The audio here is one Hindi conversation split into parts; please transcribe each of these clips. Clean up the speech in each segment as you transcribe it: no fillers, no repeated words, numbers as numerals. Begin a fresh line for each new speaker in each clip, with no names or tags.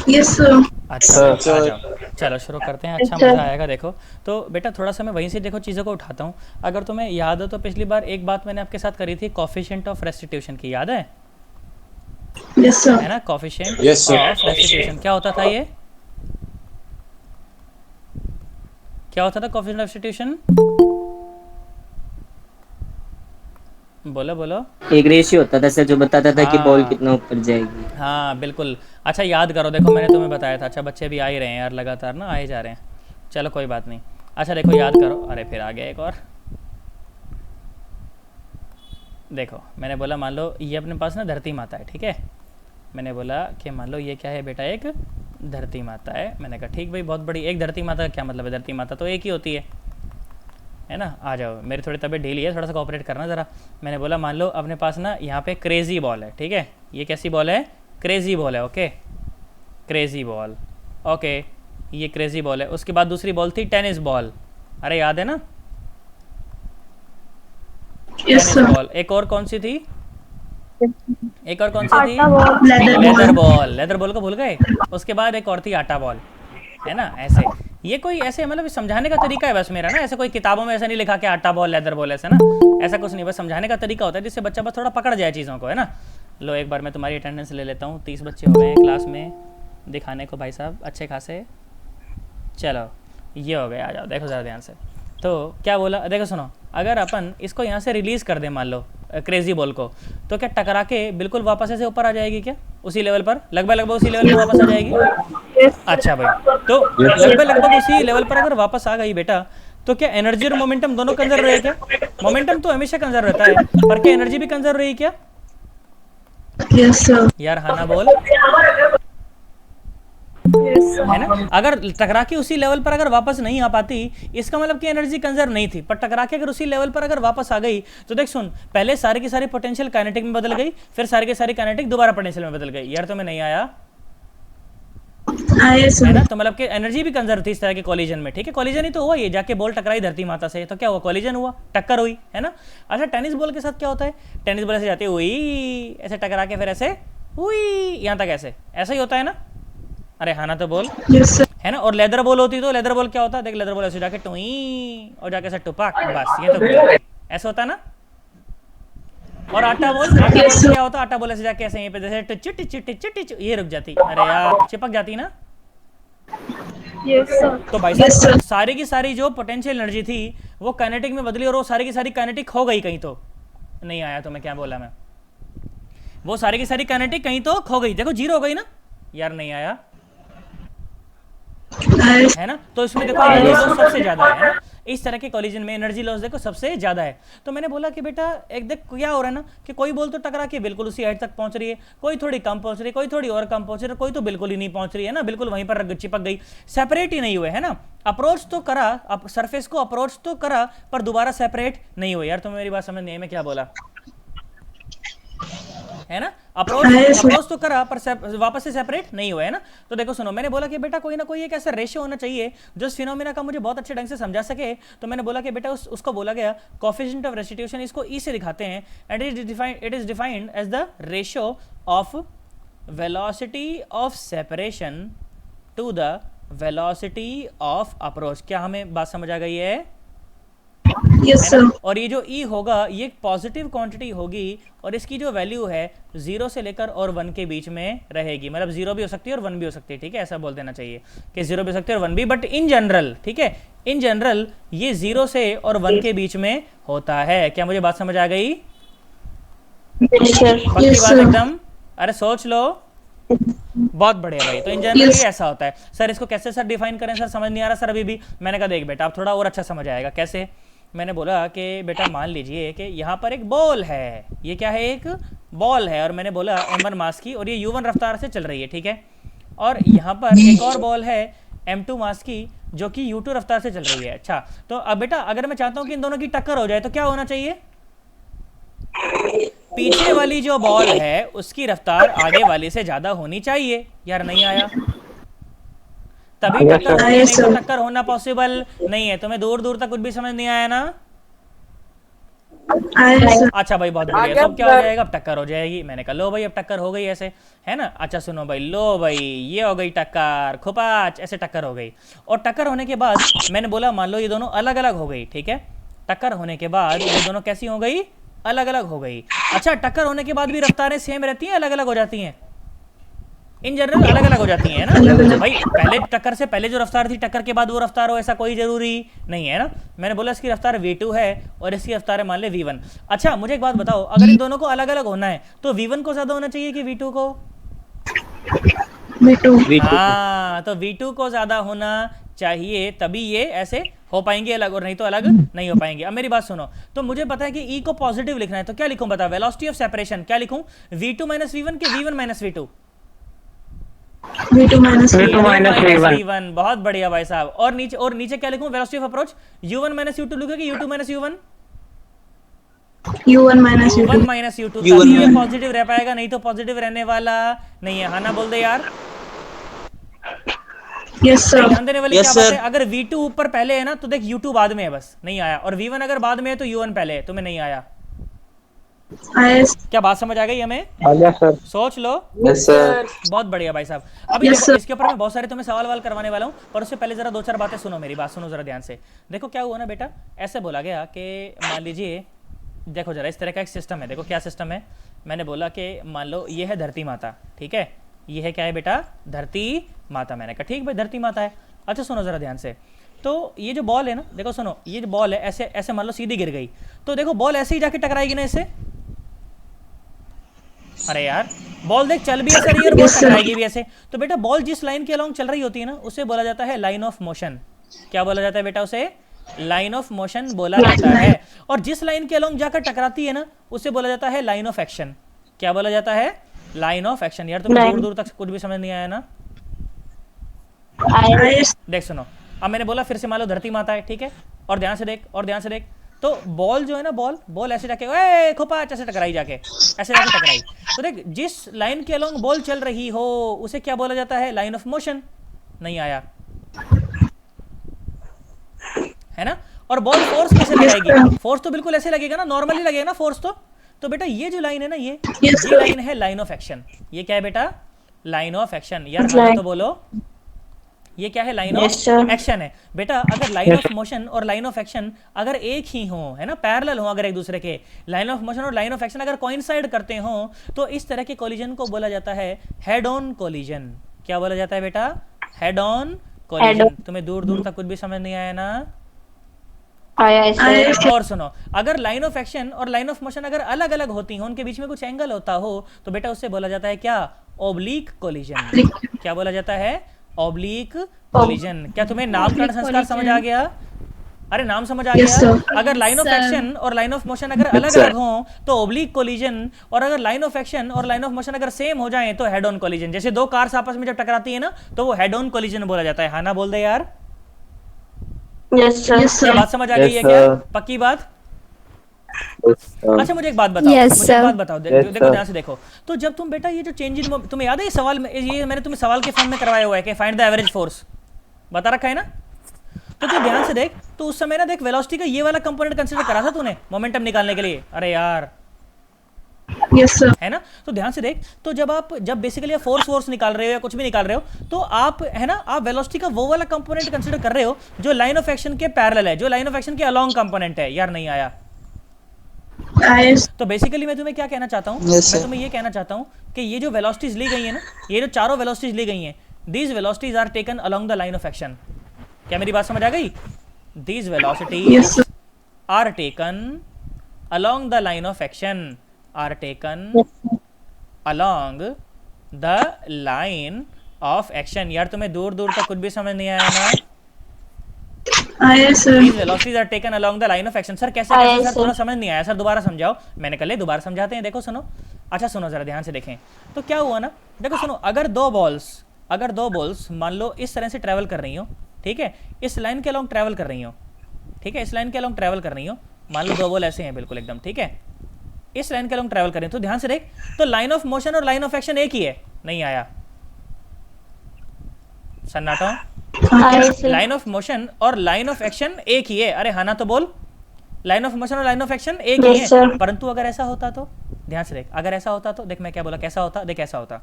Yes sir.
अच्छा
हाँ
भाई आ
सर।
जाओ। चलो शुरू करते हैं, अच्छा
अच्छा।
मज़ा आएगा। देखो तो बेटा थोड़ा सा मैं वहीं से देखो चीज़ों को उठाता हूँ। अगर तुम्हें याद हो तो पिछली बार एक बात मैंने आपके साथ करी थी, कॉफिशिएंट ऑफ रेस्टिट्यूशन की, याद
यस सर।
है ना? Coefficient
yes
of
sir.
Restitution क्या होता था ये? क्या होता था कॉफिशिएंट ऑफ रेस्टिट्यूशन? बोलो बोलो।
एक रेशियो होता था सर जो बताता था कि बॉल
हाँ
कितना ऊपर जाएगी।
हाँ बिल्कुल। अच्छा याद करो, देखो मैंने तुम्हें बताया था। अच्छा बच्चे भी आ ही रहे हैं यार, लगातार ना आए जा रहे हैं। चलो कोई बात नहीं। अच्छा देखो याद करो, अरे फिर आ गया एक और। देखो मैंने बोला मान लो ये अपने पास ना धरती माता है, ठीक है। मैंने बोला कि मान लो ये क्या है बेटा, एक धरती माता है। मैंने कहा ठीक भाई, बहुत बड़ी। एक धरती माता का क्या मतलब है? धरती माता तो एक ही होती है ना? आ जाओ, मेरी थोड़ी तबीयत ढीली है, थोड़ा सा कोऑपरेट करना ज़रा। मैंने बोला मान लो अपने पास ना यहाँ पे क्रेजी बॉल है, ठीक है। ये कैसी बॉल है? क्रेजी बॉल है, ओके। Crazy ball, okay. ये क्रेजी बॉल है। उसके बाद दूसरी बॉल थी टेनिस बॉल, अरे याद है ना?
Yes
tennis
sir.
बॉल। एक और कौन सी थी? एक और कौन सी थी?
आटा ball, leather
leather
ball.
Ball. Leather ball को भूल गए? उसके बाद एक और थी आटा बॉल, है ना? ऐसे ये कोई ऐसे मतलब समझाने का तरीका है बस मेरा ना। ऐसे कोई किताबों में ऐसा नहीं लिखा कि आटा बॉल लेदर बॉल, ऐसा ना। ऐसा कुछ नहीं, बस समझाने का तरीका होता है जिससे बच्चा बस थोड़ा पकड़ जाए चीज़ों को, है ना। लो एक बार मैं तुम्हारी अटेंडेंस ले लेता हूँ। 30 बच्चे हो गए हैं क्लास में दिखाने को भाई साहब, अच्छे खासे। चलो ये हो गया, आ जाओ देखो ज़रा ध्यान से। तो क्या बोला, देखो सुनो। अगर अपन इसको यहाँ से रिलीज़ कर दें मान लो क्रेजी बॉल को, तो क्या टकरा के बिल्कुल वापस ऐसे ऊपर आ जाएगी क्या? उसी लेवल पर, लगभग लगभग उसी लेवल पर वापस आ जाएगी? अच्छा भाई, तो
यस
लगभग
सर।
लगभग उसी लेवल पर अगर वापस आ गई बेटा, तो क्या एनर्जी और मोमेंटम दोनों कंजर्व रहे क्या? मोमेंटम तो हमेशा कंजर्व रहता है, पर क्या एनर्जी भी कंजर्व रही क्या?
Yes sir.
यार हाँ ना बोल,
यस
है ना?
सर।
अगर टकरा के उसी लेवल पर अगर वापस नहीं आ पाती, इसका मतलब कि एनर्जी कंजर्व नहीं थी। पर टकरा के अगर उसी लेवल पर अगर वापस आ गई, तो देख सुन, पहले सारी की सारी पोटेंशियल काइनेटिक में बदल गई, फिर सारी की सारी काइनेटिक दोबारा पोटेंशियल में बदल गई। यार तुम्हें नहीं आया?
हाँ यस
है
सर।
ना? तो मतलब कि एनर्जी भी कंजर्व थी इस तरह के कॉलिजन में, ठीक है। कॉलिजन ही तो हुआ, ये जाके बॉल टकराई धरती माता से, तो क्या हुआ? कॉलिजन हुआ, टक्कर हुई, है ना। अच्छा टेनिस बॉल के साथ क्या होता है? टेनिस बॉल ऐसे जाती है हुई, ऐसे टकरा के फिर ऐसे हुई, यहाँ तक ऐसे, ऐसा ही होता है ना? अरे हाँ ना तो बोल,
यस सर।
है ना। और लेदर बॉल होती तो लेदर बॉल क्या होता है? देख लेदर बॉल ऐसे जाके टुई और जाके ऐसे टुपाक, बस ये तो रुक जाती, ऐसा होता है ना। और आटा बॉल, आटा बॉल
यस
में
सर।
क्या होता? आटा बॉल ऐसे जाके ऐसे यहीं पे जैसे टिचु टिचु टिचु टिचु, ये रुक जाती, अरे यार चिपक जाती ना।
Yes sir.
तो भाई
यस
साहब
सर।
सारी की सारी जो पोटेंशियल एनर्जी थी वो काइनेटिक में बदली, और वो सारी की सारी काइनेटिक खो गई कहीं तो। नहीं आया तो मैं क्या बोला मैं? वो सारी की सारी काइनेटिक कहीं तो खो गई, देखो जीरो हो गई ना। यार नहीं आया, है ना। तो इसमें देखो एनर्जी लॉस सबसे ज़्यादा है ना। इस तरह के कॉलिजन में एनर्जी लॉस देखो सबसे ज़्यादा है। तो मैंने बोला कि बेटा एक देख क्या हो रहा है ना, कि कोई बॉल तो टकरा के बिल्कुल उसी हाइट तक पहुंच रही है, कोई थोड़ी कम पहुंच रही है, कोई थोड़ी और कम पहुंच रही है, कोई तो बिल्कुल ही नहीं पहुंच रही है ना, बिल्कुल वहीं पर चिपक गई, सेपरेट ही नहीं हुए, है ना। अप्रोच तो करा, सरफेस को अप्रोच तो करा, पर दोबारा सेपरेट नहीं हुए। यार तुम्हें मेरी बात समझ नहीं आई मैं क्या बोला, है ना।
हाँ
अप्रोच
यस सर।
अप्रोच तो करा पर वापस से सेपरेट नहीं हुआ, है ना। तो देखो सुनो, मैंने बोला कि बेटा कोई ना कोई एक ऐसा रेशियो होना चाहिए जो इस फिनोमिना का मुझे बहुत अच्छे ढंग से समझा सके। तो मैंने बोला कि बेटा उसको बोला गया कोफिशिएंट ऑफ रेस्टिट्यूशन, इसको ई से दिखाते हैं। And it is defined as the ratio of velocity of separation to the velocity of approach. क्या हमें बात समझ आ गई
यस
है ना।
सर।
और ये जो ई होगा ये एक पॉजिटिव क्वांटिटी होगी, और इसकी जो वैल्यू है 0 से लेकर और 1 के बीच में रहेगी। मतलब 0 भी हो सकती है और 1 भी हो सकती है, ठीक है। ऐसा बोल देना चाहिए कि 0 भी हो सकती है और 1 भी, बट इन जनरल, ठीक है, इन जनरल ये 0 से और 1 के बीच में होता है। क्या मुझे बात समझ आ गई?
Yes sir.
पक्की
यस
बात
सर।
एकदम? अरे सोच लो। बहुत बढ़िया भाई। तो इन जनरल ये
यस।
ऐसा होता है। सर इसको कैसे सर डिफाइन करें सर, समझ नहीं आ रहा सर अभी भी। मैंने कहा देख बेटा आप थोड़ा और अच्छा समझ आएगा कैसे। मैंने बोला कि बेटा मान लीजिए कि यहाँ पर एक बॉल है, ये क्या है? एक बॉल है। और मैंने बोला m1 मास की, और ये u1 रफ्तार से चल रही है, ठीक है। और यहाँ पर एक और बॉल है m2 मास की, जो कि u2 रफ्तार से चल रही है। अच्छा तो अब बेटा अगर मैं चाहता हूँ कि इन दोनों की टक्कर हो जाए तो क्या होना चाहिए? पीछे वाली जो बॉल है उसकी रफ्तार आगे वाली से ज़्यादा होनी चाहिए। यार नहीं आया, तभी
यस
टक्कर
सर।
हाँ
होगी,
यस
नहीं तो
सर।
टक्कर होना पॉसिबल नहीं है। तुम्हें दूर दूर तक कुछ भी समझ नहीं आया ना?
आया सर।
अच्छा भाई बहुत बढ़िया। तो अब क्या हो जाएगा, अब टक्कर हो जाएगी। मैंने कहा लो भाई अब टक्कर हो गई ऐसे, है ना। अच्छा सुनो भाई, लो भाई ये हो गई टक्कर, खुपाच ऐसे टक्कर हो गई। और टक्कर होने के बाद मैंने बोला मान लो ये दोनों अलग अलग हो गई, ठीक है। टक्कर होने के बाद ये दोनों कैसी हो गई, अलग अलग हो गई। अच्छा टक्कर होने के बाद भी रफ्तारें सेम रहती हैं, अलग अलग हो जाती हैं? इन जनरल अलग अलग हो जाती हैं, है
अलग
ना
अलग।
भाई। पहले टक्कर से पहले जो रफ्तार थी, टक्कर के बाद वो रफ्तार हो, ऐसा कोई जरूरी नहीं है ना। मैंने बोला इसकी रफ्तार v2 है और इसकी रफ्तार है मान ले v1। अच्छा मुझे एक बात बताओ, अगर इन दोनों को अलग अलग होना है तो v1 को ज्यादा होना चाहिए कि v2 को?
V2।
हाँ तो v2 को ज्यादा होना चाहिए, तभी ये ऐसे हो पाएंगे अलग, और नहीं तो अलग नहीं हो पाएंगे। अब मेरी बात सुनो, तो मुझे पता है कि ई को पॉजिटिव लिखना है, तो क्या लिखूं बता, वेलोसिटी ऑफ सेपरेशन क्या लिखूं, v2 माइनस v1 के v1 minus v2?
V2 minus
V2
V1।
Minus V1।
v1। बहुत बढ़िया भाई साहब। और नीचे क्या लिखूं, velocity of approach u1 minus u2 लिखूं कि u2 minus u1?
U1 minus
u1
U2।
Minus u2,
U1
तभी ये
माइनस-
पॉजिटिव रह पाएगा, नहीं तो पॉजिटिव रहने वाला नहीं है। हाँ ना बोल दे यार।
Yes sir.
ध्यान देने वाली
Yes,
क्या बात
sir.
है, अगर v2 ऊपर पहले है ना तो देख u2 बाद में है, बस नहीं आया। और v1 अगर बाद में है तो u1 पहले है, तुम्हें नहीं आया।
आया
क्या बात समझ आ गई हमें?
आया सर।
सोच लो।
Yes sir.
बहुत बढ़िया भाई साहब। अभी
Yes,
देखो
sir.
इसके ऊपर मैं बहुत सारे तुम्हें सवाल वाल करवाने वाला हूँ, पर उससे पहले जरा दो चार बातें सुनो, मेरी बात सुनो जरा ध्यान से। देखो क्या हुआ ना बेटा, ऐसे बोला गया कि मान लीजिए, देखो जरा इस तरह का एक सिस्टम है। देखो क्या सिस्टम है, मैंने बोला कि मान लो ये है धरती माता, ठीक है। ये है क्या है बेटा, धरती माता। मैंने कहा ठीक भाई धरती माता है। अच्छा सुनो जरा ध्यान से, तो ये जो बॉल है ना, देखो सुनो, ये जो बॉल है ऐसे ऐसे मान लो सीधी गिर गई, तो देखो बॉल ऐसे ही जाके टकराएगी ना इससे। अरे यार बॉल देख चल भी ऐसे रही है और बॉल
Yes, sir.
टकराएगी भी ऐसे। तो बेटा बॉल जिस लाइन के अलोंग चल रही होती है ना, उसे बोला जाता है लाइन ऑफ मोशन। क्या बोला जाता है बेटा, उसे लाइन ऑफ मोशन बोला जाता है। और जिस लाइन के अलोंग जाकर टकराती है ना, उसे बोला जाता है लाइन ऑफ एक्शन। क्या बोला जाता है, लाइन ऑफ एक्शन। यार तुम्हें दूर दूर तक कुछ भी समझ नहीं आया ना।
आया।
देख सुनो, अब मैंने बोला फिर से मान लो धरती माता है, ठीक है। और ध्यान से देख, और ध्यान से देख, तो बॉल जो है ना, बॉल ऐसे जाके ओए खुपाच ऐसे टकराई, जाके ऐसे जाके टकराई। तो देख जिस लाइन के अलोंग बॉल चल रही हो उसे क्या बोला जाता है, लाइन ऑफ मोशन। नहीं आया, है ना। और बॉल फोर्स कैसे लगाएगी, फोर्स तो बिल्कुल ऐसे लगेगा ना, नॉर्मली लगेगा ना फोर्स तो बेटा ये जो लाइन है ना, ये लाइन है लाइन ऑफ एक्शन। ये क्या है बेटा, लाइन ऑफ एक्शन। यार हाँ तो बोलो, ये क्या है, लाइन ऑफ एक्शन है बेटा। अगर लाइन ऑफ मोशन और लाइन ऑफ एक्शन अगर एक ही हो, है ना, पैरेलल हो अगर एक दूसरे के, लाइन ऑफ मोशन और लाइन ऑफ एक्शन अगर कोइंसाइड करते हो, तो इस तरह के कोलिजन को बोला जाता है हेड ऑन कोलिजन। क्या बोला जाता है बेटा, हेड ऑन कोलिजन। तुम्हें दूर दूर तक कुछ भी समझ नहीं आया ना।
आया।
और सुनो, अगर लाइन ऑफ एक्शन और लाइन ऑफ मोशन अगर अलग अलग होती हो, उनके बीच में कुछ एंगल होता हो, तो बेटा उससे बोला जाता है क्या, ओब्लिक कोलिजन। क्या बोला जाता है, ओब्लिक कोलिजन। क्या तुम्हें नामकरण संस्कार समझ आ गया? अरे नाम समझ आ
Yes,
गया।
sir.
अगर लाइन ऑफ एक्शन और लाइन ऑफ मोशन अगर अलग अलग हो तो ओब्लिक कोलिजन, और अगर लाइन ऑफ एक्शन और लाइन ऑफ मोशन अगर सेम हो जाए तो हेड ऑन कोलिजन। जैसे दो कार्स आपस में जब टकराती है ना, तो वो हेड ऑन कोलिजन बोला जाता है। हाँ ना बोल दे यार।
यस
क्या बात समझ आ गई है
Yes,
क्या,
sir.
पक्की बात?
अच्छा
अच्छा मुझे एक बात बताओ,
Yes,
मुझे एक
sir.
बात बताओ,
Yes,
देखो
sir.
ध्यान से देखो। तो जब तुम बेटा ये जो चेंज इन, तुम्हें याद है ये सवाल में, ये मैंने तुम्हें सवाल के फॉर्म में करवाया हुआ है कि फाइंड द एवरेज फोर्स, बता रखा है ना। तो तू ध्यान से देख, तो उस समय ना देख वेलोसिटी का ये वाला कंपोनेंट कंसीडर करा था तूने मोमेंटम निकालने के लिए। अरे यार
यस सर।
है ना। तो ध्यान से देख, तो जब बेसिकली फोर्स निकाल रहे हो या कुछ भी निकाल रहे हो, तो आप है ना, आप वेलोसिटी का वो वाला कंपोनेंट कंसीडर कर रहे हो जो लाइन ऑफ एक्शन के पैरेलल है, जो लाइन ऑफ एक्शन के अलोंग कंपोनेंट है। यार नहीं आया।
आया।
तो बेसिकली मैं तुम्हें क्या कहना चाहता हूँ, मैं तुम्हें ये कहना चाहता हूँ कि ये जो वेलोसिटीज ली गई है ना, ये जो चारों वेलोसिटीज ली गई हैं, these velocities are taken along the line of action. क्या मेरी बात समझ आ गई? These velocities
Yes, sir.
Are taken along the line of action, are taken along the line of action. यार तुम्हें दूर दूर तक कुछ भी समझ नहीं आया ना।
आया sir.
These velocities are taken along the line of action। Sir कैसे कैसे सर, थोड़ा समझ नहीं आया सर, दोबारा समझाओ। मैंने कल दोबारा समझाते हैं, देखो सुनो। अच्छा सुनो जरा ध्यान से देखें, तो क्या हुआ ना, देखो सुनो, अगर दो बॉल्स मान लो इस तरह से ट्रैवल कर रही हो, ठीक है, इस लाइन के अलोंग ट्रैवल कर रही हो, ठीक है, इस लाइन के अलोंग ट्रैवल कर रही हो, मान लो दो बॉल ऐसे हैं बिल्कुल एकदम, ठीक है, इस लाइन के अलोंग ट्रैवल कर रही हो, तो ध्यान से देख, तो लाइन ऑफ मोशन और लाइन ऑफ एक्शन एक ही है। नहीं आया, सन्नाटा। लाइन ऑफ मोशन और लाइन ऑफ एक्शन एक ही है। अरे हाँ ना तो बोल, लाइन ऑफ मोशन और लाइन ऑफ एक्शन एक ही
Yes,
है,
sir.
परंतु अगर ऐसा होता तो ध्यान से देख, अगर ऐसा होता तो देख मैं क्या बोला, कैसा होता, देख ऐसा होता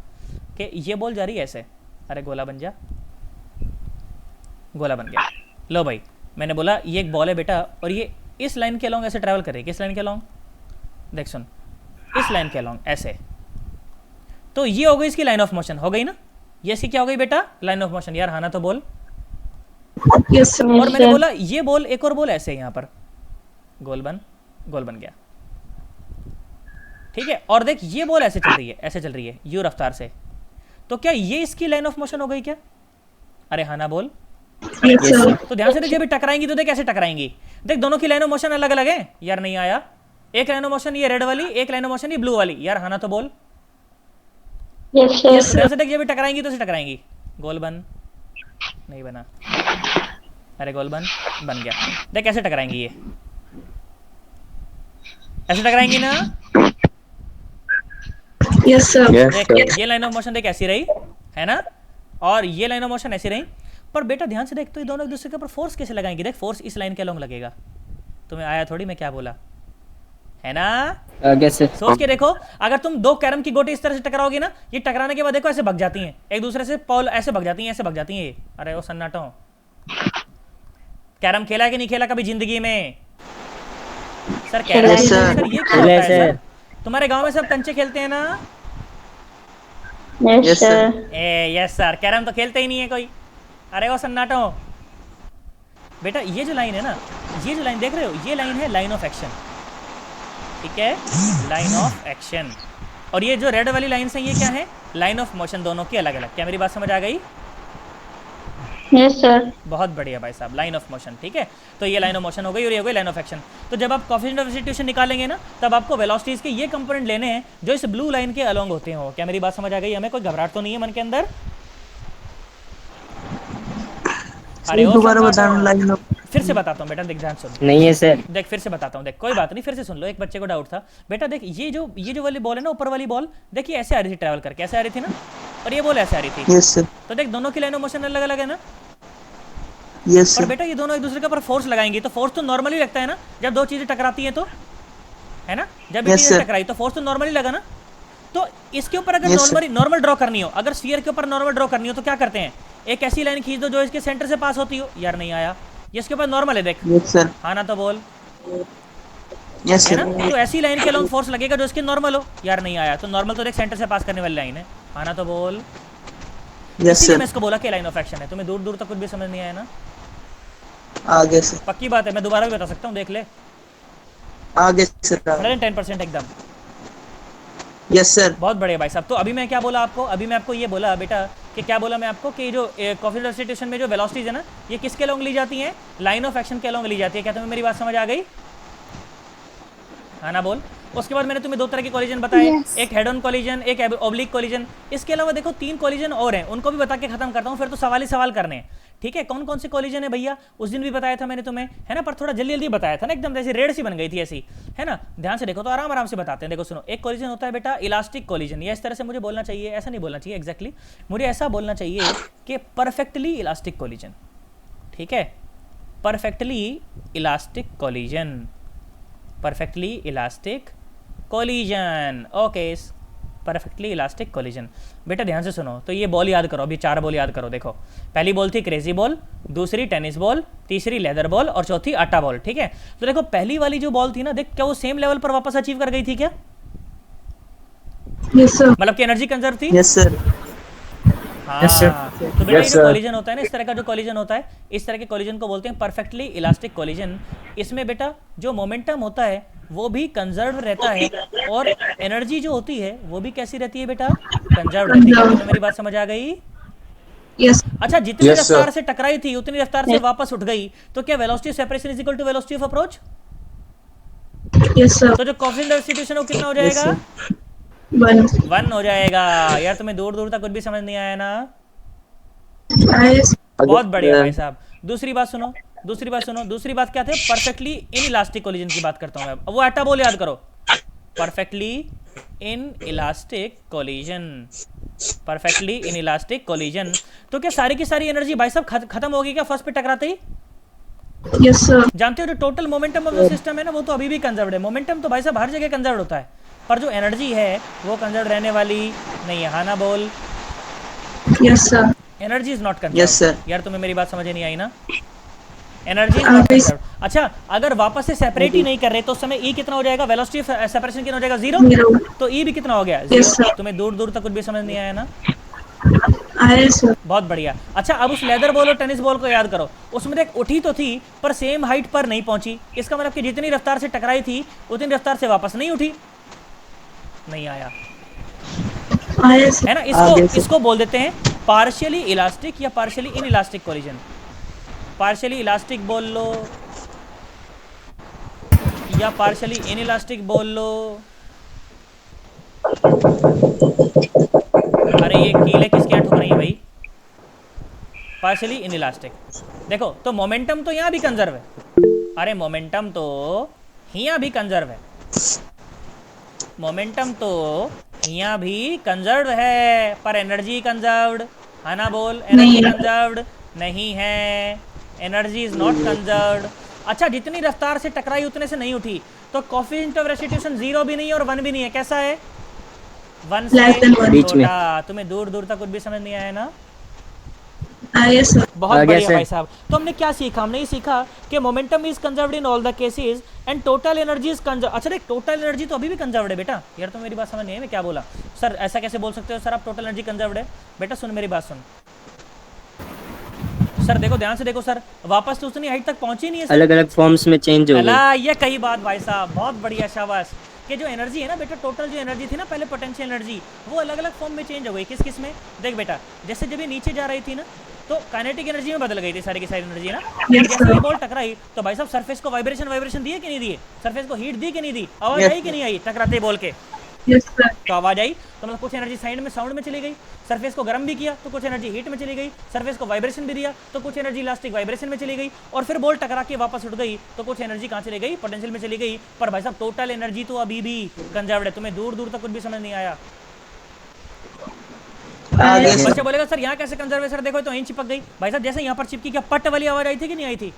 कि ये बॉल जा रही है ऐसे, अरे गोला बन जा, गोला बन गया। लो भाई, मैंने बोला ये एक बॉल है बेटा और ये इस लाइन के अलॉन्ग ऐसे ट्रैवल कर रही है, किस लाइन के अलॉन्ग, देख सुन, इस लाइन के अलॉन्ग ऐसे, तो ये हो गई इसकी लाइन ऑफ मोशन, हो गई ना, ये इसकी क्या हो गई बेटा, लाइन ऑफ मोशन। यार हाँ ना तो बोल।
Yes, sir.
और मैंने बोला ये बॉल, एक और बॉल ऐसे यहाँ पर, गोल बन गया, ठीक है। और देख ये बॉल ऐसे चल रही है, ऐसे चल रही है यू रफ्तार से, तो क्या ये इसकी लाइन ऑफ मोशन हो गई क्या, अरे हाँ ना बोल।
Yes, sir.
तो ध्यान से देखिए, अभी टकराएंगी तो देख कैसे टकराएंगी, देख दोनों की लाइन ऑफ मोशन अलग अलग है, यार नहीं आया, एक लाइन ऑफ मोशन ये रेड वाली, एक लाइन ऑफ मोशन ये ब्लू वाली, यार हाँ ना तो बोल।
Yes, sir.
ध्यान से देखिए, अभी टकराएंगी तो से टकराएंगी, गोल बन, नहीं बना, अरे गोल बन गया, देख कैसे टकराएंगी ये, ऐसे टकराएंगी ना,
Yes, sir.
Yes,
देख
sir.
ये लाइन ऑफ मोशन देख ऐसी रही है ना, और ये लाइन ऑफ मोशन ऐसी रही, पर बेटा ध्यान से देख, तो ये दोनों एक दूसरे के ऊपर फोर्स कैसे लगाएंगे, देख फोर्स इस लाइन के अलॉन्ग लगेगा, तुम्हें आया थोड़ी मैं क्या बोला, है ना।
कैसे?
सोच के देखो, अगर तुम दो कैरम की गोटी इस तरह से टकराओगे ना, ये टकराने के बाद देखो ऐसे भग जाती हैं एक दूसरे से, पॉल ऐसे भग जाती हैं, ऐसे भग जाती हैं ये। अरे वो सन्नाटो, कैरम खेला है कि नहीं खेला कभी जिंदगी में, sir carrom
Yes, sir.
Sir ये क्या होता है
Yes,
सर, तुम्हारे गांव में सब कंचे खेलते हैं ना,
Yes,
Yes,
sir.
ए यस सर, कैरम तो खेलते ही नहीं है कोई, अरे वो सन्नाटो। बेटा ये जो लाइन है ना, ये जो लाइन देख रहे हो, ये लाइन है लाइन ऑफ एक्शन, ठीक है, लाइन ऑफ एक्शन, और ये जो रेड वाली लाइन है ये क्या है, लाइन ऑफ मोशन, दोनों की अलग अलग। क्या मेरी बात समझ आ गई,
Yes, sir.
बहुत बढ़िया भाई साहब, लाइन ऑफ मोशन, ठीक है। तो ये लाइन ऑफ मोशन हो गई और ये हो गई लाइन ऑफ एक्शन। तो जब आप कोएफिशिएंट ऑफ सब्स्टिट्यूशन निकालेंगे ना, तब आपको वेलोसिटीज के ये कंपोनेंट लेने हैं जो इस ब्लू लाइन के अलॉन्ग होते हो। क्या मेरी बात समझ आ गई, हमें कोई घबराहट तो नहीं है मन के अंदर, अरे ओ
दोबारा
सन्नाटो।
बताना लाइन ऑफ
फिर से बताता हूँ बेटा, देख ध्यान सुन,
नहीं है सर।
देख फिर से बताता हूँ, देख कोई बात नहीं, फिर से सुन लो, एक बच्चे को डाउट था बेटा, देख ये जो वाली बॉल है ना, ऊपर वाली बॉल, देखिए ऐसे आ रही थी ट्रैवल करके, ऐसे आ रही थी ना, और ये बॉल ऐसे आ रही थी,
यस सर
तो देख दोनों की लाइन ऑफ मोशन अलग अलग है ना,
यस
और
सर
बेटा ये दोनों एक दूसरे के ऊपर फोर्स लगाएंगी, तो फोर्स तो नॉर्मली लगता है ना जब दो चीजें टकराती हैं, तो है ना, जब ये
Yes,
चीजें
sir.
टकराई तो फोर्स तो नॉर्मली लगा ना। तो इसके ऊपर अगर
Yes, sir.
नॉर्मल ड्रॉ करनी हो, अगर स्फीयर के ऊपर नॉर्मल ड्रॉ करनी हो तो क्या करते हैं, एक ऐसी लाइन खींच दो जो इसके सेंटर से पास होती हो, यार नहीं आया, ये इसके ऊपर नॉर्मल है, देख
यस सर
हाँ ना तो बोल,
यस
है
सर
ना, तो ऐसी लाइन के अलॉन्ग फोर्स लगेगा जो इसके नॉर्मल हो, यार नहीं आया, तो नॉर्मल तो देख सेंटर से पास करने वाली लाइन है, हाँ ना तो बोल।
यस
इसीलिए
सर
मैं इसको बोला कि लाइन ऑफ एक्शन है, तुम्हें दूर दूर तक कुछ भी समझ नहीं आया ना,
आगे सर
पक्की बात है, मैं दोबारा भी बता सकता हूँ, देख ले,
आगे सर
110% एकदम,
यस सर
बहुत बढ़िया भाई साहब। तो अभी मैं क्या बोला आपको, अभी मैं आपको ये बोला बेटा कि क्या बोला मैं आपको कि जो कोएफिशिएंट ऑफ सब्स्टिट्यूशन में जो वेलोसिटीज है ना, ये किसके अलॉन्ग ली जाती हैं, लाइन ऑफ एक्शन के अलॉन्ग ली जाती है। क्या तुम्हें मेरी बात समझ आ गई, हाँ ना बोल। उसके बाद मैंने तुम्हें दो तरह के कॉलिजन बताए, एक हेड ऑन कॉलिजन, एक ऑब्लिक कॉलिजन, इसके अलावा देखो 3 कॉलिजन और हैं, उनको भी बता के खत्म करता हूँ, फिर तो सवाल ही सवाल करने हैं, ठीक है। कौन कौन से कॉलिजन है भैया, उस दिन भी बताया था मैंने तुम्हें, है ना, पर थोड़ा जल्दी जल्दी बताया था ना, एकदम जैसे रेड सी बन गई थी ऐसी, है ना। ध्यान से देखो तो आराम आराम से बताते हैं, देखो सुनो, एक कॉलिजन होता है बेटा इलास्टिक कॉलिजन, या इस तरह से मुझे बोलना चाहिए, ऐसा नहीं बोलना चाहिए एग्जैक्टली, मुझे ऐसा बोलना चाहिए कि परफेक्टली इलास्टिक कॉलिजन, ठीक है, perfectly elastic collision, perfectly elastic collision, okay, perfectly elastic collision. बेटा ध्यान से सुनो, तो ये बॉल याद करो, अभी 4 बॉल याद करो, देखो पहली बॉल थी क्रेजी बॉल, दूसरी टेनिस बॉल, तीसरी लेदर बॉल और चौथी आटा बॉल, ठीक है। तो देखो पहली वाली जो बॉल थी ना, देख क्या वो सेम लेवल पर वापस अचीव कर गई थी क्या,
Yes, sir.
मतलब कि एनर्जी कंजर्व थी,
यस सर
हाँ।
Yes, sir.
तो बेटा ये
Yes,
जो
sir.
कॉलिजन होता है ना, इस तरह का जो कॉलिजन होता है, इस तरह के कॉलिजन को बोलते हैं परफेक्टली इलास्टिक कॉलिजन। इसमें बेटा जो मोमेंटम होता है वो भी कंजर्व रहता है, और एनर्जी जो होती है वो भी कैसी रहती है बेटा, कंजर्व रहती है। तो मेरी बात समझ आ गई।
Yes.
अच्छा, जितनी
Yes, sir.
रफ्तार से टकराई थी उतनी रफ्तार से वापस उठ गई, तो क्या velocity separation is equal to velocity of approach,
Yes, sir.
तो जो कोएफिशिएंट ऑफ सब्स्टिट्यूशन वो कितना हो जाएगा,
1.
1 हो जाएगा। यार तुम्हें दूर दूर तक कुछ भी समझ नहीं आया ना,
Yes.
बहुत बढ़िया भाई साहब। दूसरी बात सुनो, दूसरी बात सुनो, दूसरी बात क्या थी, परफेक्टली इन इलास्टिक कोलिजन की बात करता हूं मैं, अब वो आटा बॉल याद करो, perfectly in elastic collision, perfectly in elastic collision. तो क्या सारी की सारी एनर्जी भाई साहब खत्म होगी क्या फर्स्ट पे टकराते ही,
Yes, sir.
जानते हो जो total momentum of the system है ना, वो तो अभी भी कंजर्व्ड है। मोमेंटम तो भाई साहब हर जगह कंजर्व्ड होता है, पर जो एनर्जी है वो कंजर्व्ड रहने वाली नहीं है। हाँ ना बोल।
Yes, sir.
Energy is not
Yes,
conserved.
sir.
यार तुम्हें मेरी बात समझ नहीं आई ना? एनर्जी इज
हाँ,
नॉट
please.
कंजर्व्ड। अच्छा, अगर वापस से सेपरेट ही नहीं कर रहे तो उस समय ई कितना हो जाएगा? वेलोसिटी ऑफ सेपरेशन कितना हो जाएगा? 0।
Zero.
तो ई भी कितना हो गया?
Yes,
0।
sir.
तुम्हें दूर दूर तक कुछ भी समझ नहीं आया ना?
आया sir.
बहुत बढ़िया। अच्छा, अब उस लेदर बॉल और टेनिस बॉल को याद करो। उसमें एक उठी तो थी पर सेम हाइट पर नहीं पहुंची। इसका मतलब कि जितनी रफ्तार से टकराई थी उतनी रफ्तार से वापस नहीं उठी। नहीं आया
आया sir.
है ना?
आगे
इसको
से।
इसको बोल देते हैं पार्शियली इलास्टिक या partially in elastic collision. Partially elastic बोल लो या पार्शियली इन इलास्टिक बोल लो। अरे ये कीलें किसके यहाँ ठुक रही हैं भाई? Partially in elastic. देखो तो मोमेंटम तो यहाँ भी कंजर्व है। अरे मोमेंटम तो यहाँ भी कंजर्व है। मोमेंटम तो यहाँ भी कंजर्व्ड है, पर एनर्जी कंजर्व्ड है ना? बोल। एनर्जी
नहीं है।
कंजर्व्ड नहीं है। Energy is not conserved. अच्छा, जितनी रफ्तार से टकराई उतने से नहीं उठी, तो कोएफिशिएंट ऑफ रेस्टिट्यूशन 0 भी नहीं है और 1 भी नहीं है। कैसा है? 1 से
Less than one.
बीच में।
छोटा। तुम्हें दूर दूर तक कुछ भी समझ नहीं आया ना?
आया sir.
बहुत
आगे
बढ़िया
से।
भाई साहब। तो हमने क्या सीखा? हमने ये सीखा कि momentum is conserved in all the cases and total energy is conserve. अच्छा देख, टोटल एनर्जी तो अभी भी कंजर्व्ड है बेटा। यार तो मेरी बात समझ नहीं है, मैं क्या बोला? सर ऐसा कैसे बोल सकते हो सर आप? टोटल एनर्जी कंजर्व्ड है? बेटा सुन मेरी बात सुन। सर देखो, ध्यान से देखो सर, वापस तो उतनी हाइट तक पहुंची नहीं है सर।
अलग अलग फॉर्म्स में चेंज हो गई।
अला ये कही बात भाई साहब, बहुत बढ़िया, शाबाश। कि जो एनर्जी है ना बेटा, टोटल जो एनर्जी थी ना पहले, पोटेंशियल एनर्जी, वो अलग अलग फॉर्म में चेंज हो गई। किस किस में? देख बेटा, जैसे जब ये नीचे जा रही थी ना, तो काइनेटिक एनर्जी में बदल गई थी सारी की सारी एनर्जी ना। और
Yes,
जैसे
sir.
ये बॉल टकराई तो भाई साहब सरफेस को वाइब्रेशन दिए कि नहीं दिए? सरफेस को हीट दी कि नहीं दी? आवाज
Yes,
आई कि नहीं आई टकराते बॉल के?
Yes, sir.
तो आवाज आई, तो मतलब कुछ एनर्जी साइड में साउंड में चली गई। सरफेस को गर्म भी किया तो कुछ एनर्जी हीट में चली गई। सरफेस को वाइब्रेशन भी दिया तो कुछ एनर्जी इलास्टिक वाइब्रेशन में चली गई। और फिर बॉल टकरा के वापस उठ गई तो कुछ एनर्जी कहाँ चली गई? पोटेंशियल में चली गई। पर भाई साहब टोटल एनर्जी तो अभी भी कंजर्व्ड है। तुम्हें दूर दूर तक कुछ भी समझ नहीं आया?
आगे से।
बच्चा बोलेगा सर यहाँ कैसे कंजर्व है? सर देखो तो यहीं चिपक गई। भाई साहब जैसे यहाँ पर चिपकी, क्या पट वाली आवाज आई थी कि नहीं आई थी?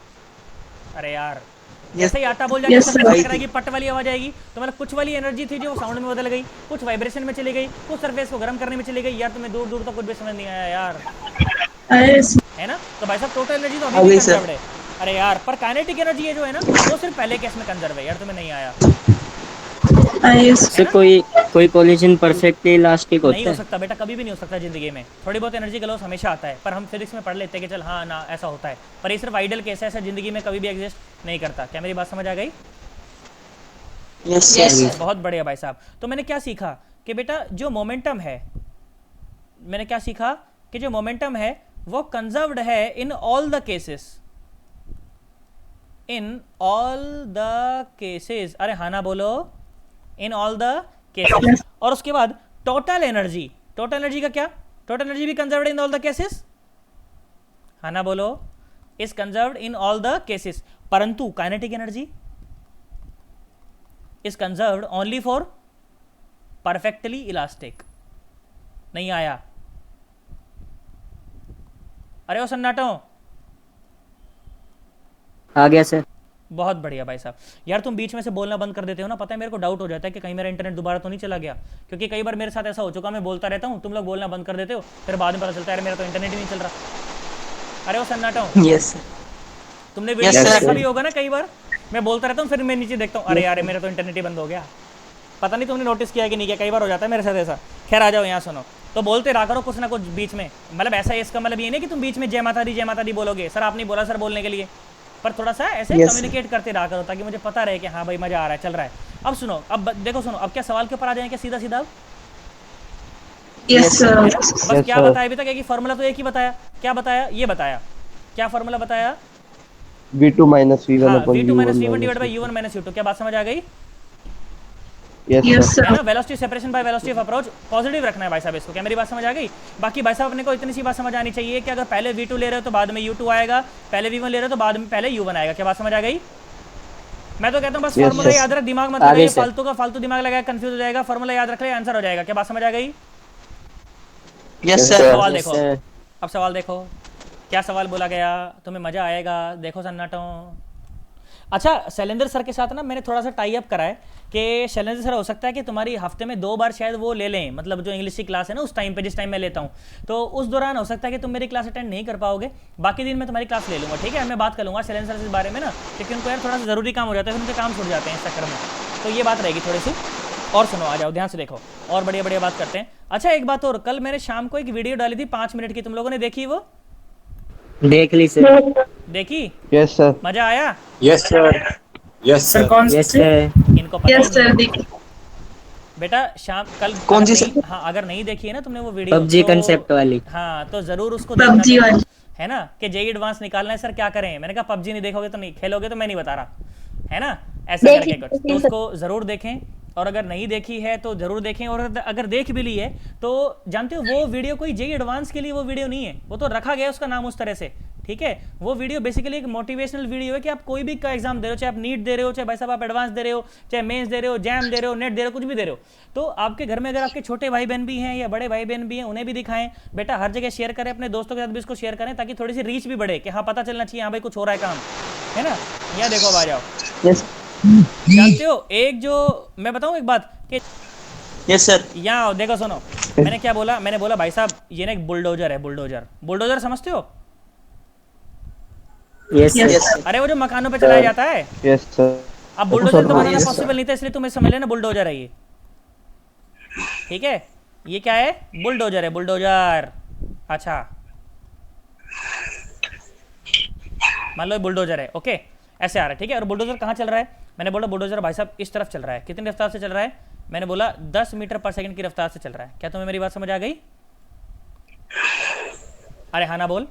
अरे यार, जैसे ही आटा बोल जाएगा
Yes,
सरफेस
sir.
पे टकराएगी, पट वाली आवाज आएगी। तो मतलब कुछ वाली एनर्जी थी जो साउंड में बदल गई, कुछ वाइब्रेशन में चली गई, कुछ सरफेस को गर्म करने में चली गई। यार तुम्हें दूर दूर तक कुछ भी समझ नहीं आया यार,
आया sir.
है ना? तो भाई साहब टोटल एनर्जी तो अभी
अभी
भी
सर।
कंजर्व्ड है। अरे यार, पर काइनेटिक एनर्जी है जो है ना, वो सिर्फ पहले केस में कंजर्व है। यार तुम्हें नहीं आया?
आया sir.
से कोई कोलिजन परफेक्टली इलास्टिक
नहीं
होता
हो
है।
सकता बेटा, कभी भी नहीं हो सकता जिंदगी में। थोड़ी बहुत एनर्जी का लॉस हमेशा आता है, पर हम फिजिक्स में पढ़ लेते हैं कि चल हाँ ना ऐसा होता है। पर ये सिर्फ आइडियल केस है, ऐसा जिंदगी में कभी भी एग्जिस्ट नहीं करता। क्या मेरी बात समझ आ गई?
Yes,
Yes,
sir.
sir.
बहुत बढ़िया भाई साहब। तो मैंने क्या सीखा कि बेटा जो मोमेंटम है, मैंने क्या सीखा कि जो मोमेंटम है वो कंजर्व्ड है इन all the cases. In all the cases. अरे हाँ ना बोलो, इन ऑल द केसेस। और उसके बाद टोटल एनर्जी का क्या? टोटल एनर्जी भी conserved in all the cases. हाँ ना बोलो, is conserved in all the cases. परंतु kinetic energy is conserved only for perfectly elastic। नहीं आया? अरे ओ सन्नाटो,
आ गया सर।
बहुत बढ़िया भाई साहब। यार तुम बीच में से बोलना बंद कर देते हो ना, पता है मेरे को डाउट हो जाता है कि कहीं मेरा इंटरनेट दोबारा तो नहीं चला गया। क्योंकि कई बार मेरे साथ ऐसा हो चुका, मैं बोलता रहता हूँ, तुम लोग बोलना बंद कर देते हो, फिर बाद में पता चलता है यार मेरा तो इंटरनेट ही नहीं चल रहा। अरे ओ सन्नाटो,
Yes, sir.
तुमने वीडियो
Yes,
में
sir.
देखा भी होगा ना, कई बार मैं बोलता रहता हूँ, फिर मैं नीचे देखता हूँ, अरे यार मेरा तो इंटरनेट ही बंद हो गया। पता नहीं तुमने नोटिस किया कि नहीं किया, कई बार हो जाता है मेरे साथ ऐसा। खैर आ जाओ यहाँ, सुनो। तो बोलते रहा करो कुछ ना कुछ बीच में। मतलब ऐसा है, इसका मतलब ये नहीं कि तुम बीच में जय माता दी बोलोगे। सर आपने बोला सर बोलने के लिए, पर थोड़ा सा ऐसे
Yes,
कम्युनिकेट करते रहा करो ताकि मुझे पता रहे कि हाँ भाई मजा आ रहा है, चल रहा है। अब सुनो, अब देखो सुनो, अब क्या सवाल के ऊपर आ जाए क्या सीधा सीधा?
Yes, sir.
बस क्या बताया अभी तक? एक ही फॉर्मूला तो एक ही बताया। क्या बताया? ये बताया। क्या फॉर्मूला बताया?
V2 minus V1
हाँ,
upon
V2 minus
V1
V1
minus
divide by U1 minus U2। क्या बात समझ आ गई?
Yes,
Yes,
sir.
sir.
है ना? Velocity separation by velocity of approach positive रखना है भाई साहब इसको। क्या मेरी बात समझ आ गई? बाकी भाई साहब अपने को इतनी सी बात समझ आनी चाहिए कि अगर पहले V2 ले रहे हो तो बाद में U2 आएगा, पहले V1 ले रहे हो तो बाद में पहले U1 आएगा। क्या बात समझ आ गई? मैं तो कहता हूँ बस
Yes,
फॉर्मूला
yes.
याद रख, दिमाग मत
आगे
लगाइए
से।
फालतू का, फालतू दिमाग लगाया कंफ्यूज हो जाएगा। फॉर्मूला याद रख ले, आंसर हो जाएगा। क्या बात समझ आ गई?
Yes, sir.
सवाल
Yes,
देखो,
sir.
अब सवाल देखो। क्या सवाल बोला गया? तुम्हें मज़ा आएगा, देखो सन्नाटो। अच्छा, शैलेंद्र सर के साथ ना मैंने थोड़ा सा टाई अप करा है कि शैलेंद्र सर हो सकता है कि तुम्हारी हफ्ते में 2 बार शायद वो ले लें, मतलब जो इंग्लिश की क्लास है ना उस टाइम पे, जिस टाइम मैं लेता हूँ, तो उस दौरान हो सकता है कि तुम मेरी क्लास अटेंड नहीं कर पाओगे, बाकी दिन मैं तुम्हारी क्लास ले लूँगा, ठीक है? मैं बात कर लूँगा शैलेंद्र सर से इस बारे में ना, क्योंकि उनको यार थोड़ा सा ज़रूरी काम हो जाता है, फिर उनके काम छूट जाते हैं इस चक्कर में, तो ये बात रहेगी थोड़ी सी। और सुनो, आ जाओ, ध्यान से देखो, और बढ़िया बढ़िया बात करते हैं। अच्छा, एक बात और, कल मैंने शाम को एक वीडियो डाली थी 5 मिनट की, तुम लोगों ने देखी वो?
देख ली सर।
देखी?
Yes sir.
मज़ा आया?
Yes sir, yes
sir
sir,
कौन
यस
सी?
सर।
इनको पता ही
यस
नहीं
सर
है।
देखिए।
बेटा शाम कल
कौन
अगर
सी
नहीं, हाँ अगर नहीं देखी है ना तुमने वो वीडियो,
पबजी
तो
कंसेप्ट वाली।
हाँ तो जरूर उसको देखना,
पबजी वाली।
है ना, कि जेई एडवांस निकालना है सर, क्या करें? मैंने कहा पबजी नहीं देखोगे तो नहीं खेलोगे, तो मैं नहीं बता रहा, है ना, ऐसा करके कुछ, तो उसको जरूर देखें, और अगर नहीं देखी है तो जरूर देखें, और अगर देख भी ली है तो जानते हो वो वीडियो कोई जेई एडवांस के लिए वो वीडियो नहीं है, वो तो रखा गया उसका नाम उस तरह से, ठीक है? वो वीडियो बेसिकली एक मोटिवेशनल वीडियो है कि आप कोई भी का एग्जाम दे रहे हो, चाहे आप नीट दे रहे हो, चाहे भाई साहब आप एडवांस दे रहे हो, चाहे मेंस दे रहे हो, जैम दे रहे हो, नेट दे रहे हो, कुछ भी दे रहे हो, तो आपके घर में अगर आपके छोटे भाई बहन भी हैं या बड़े भाई बहन भी हैं, उन्हें भी दिखाएं। बेटा हर जगह शेयर करें, अपने दोस्तों के साथ भी इसको शेयर करें, ताकि थोड़ी सी रीच भी बढ़े कि हाँ पता चलना चाहिए, हाँ भाई कुछ हो रहा है काम, है ना? यहाँ देखो, आ जाओ।
यस
जानते हो एक जो मैं बताऊँ एक बात कि
यस सर।
यहाँ आओ, देखो सुनो, मैंने क्या बोला, मैंने बोला भाई साहब ये ना एक बुलडोजर है, बुलडोजर, बुलडोजर समझते हो?
Yes
yes
sir.
अरे वो जो मकानों पे चलाया जाता है,
यस सर।
अब बुलडोजर तो बनाना
yes,
पॉसिबल नहीं था, इसलिए तुम्हें समझ लेना बुलडोजर है ये, ठीक है? ये क्या है? बुलडोजर है, बुलडोजर। अच्छा, मान लो ये बुलडोजर है, ओके, ऐसे आ रहा है, ठीक है? और बुलडोजर कहाँ चल रहा है? मैंने बोला बुलडोजर भाई साहब इस तरफ चल रहा है, कितनी रफ्तार से चल रहा है? मैंने बोला 10 मीटर पर सेकंड की रफ्तार से चल रहा है। क्या तुम्हें मेरी बात समझ आ गई? अरे हाँ ना बोल।